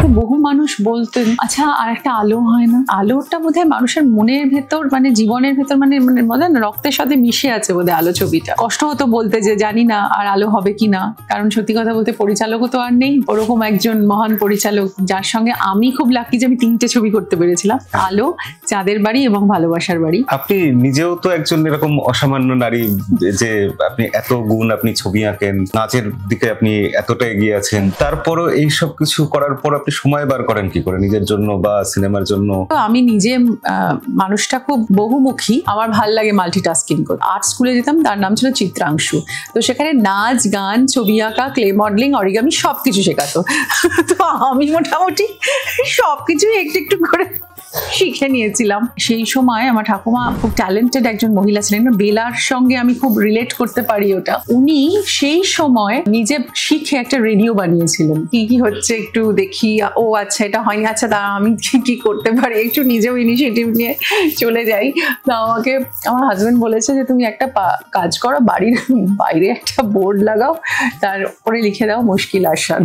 আমাকে বহু মানুষ বলতেন, আচ্ছা আর একটা আলো হয় না? আলোটা বোধহয় মানুষের মনের ভেতর, মানে জীবনের ভেতর, মানে বলেন রক্তের সাথে মিশে আছে বোধহয় আলো ছবিটা। কষ্ট হতো বলতে যে জানি না আর আলো হবে কিনা, কারণ সত্যি কথা বলতে পরিচালকও তো আর নেই। ওরকম একজন মহান পরিচালক যার সঙ্গে আমি খুব লাকি যে আমি 3টে ছবি করতে পেরেছিলাম, আলো, চাঁদের বাড়ি এবং ভালোবাসার বাড়ি। আপনি নিজেও তো একজন এরকম অসামান্য নারী, যে আপনি এত গুণ, আপনি ছবি আঁকেন, নাচের দিকে আপনি এতটা এগিয়ে আছেন, তারপরও এই সব কিছু করার পর আপনি সময় বার করেন কি করে নিজের জন্য বা সিনেমার জন্য? তো আমি নিজে মানুষটা খুব বহুমুখী, আমার ভাল লাগে মাল্টিটাস্কিং করতে। আর্ট স্কুলে যেতাম, তার নাম ছিল চিত্রাংশু। তো সেখানে নাচ, গান, ছবি আঁকা, ক্লে মডেলিং, অরিগামি সবকিছু শেখাতো। তো আমি মোটামুটি সবকিছু একটু একটু করে শিখে নিয়েছিলাম। সেই সময় আমার ঠাকুমা খুব ট্যালেন্টেড একজন মহিলা ছিলেন, বেলার সঙ্গে আমি খুব রিলেট করতে পারি ওটা। উনি সেই সময় নিজে শিখে একটা রেডিও বানিয়েছিলেন, কি কি হচ্ছে একটু দেখি, ও আচ্ছা এটা হয়নি, আচ্ছা তা আমি কি করতে পারি, একটু নিজেও ইনিশিয়েটিভ নিয়ে চলে যাই। তো আমাকে আমার হাজবেন্ড বলেছে যে তুমি একটা কাজ করো, বাড়ির বাইরে একটা বোর্ড লাগাও, তার উপরে লিখে দাও মুশকিল আসাদ।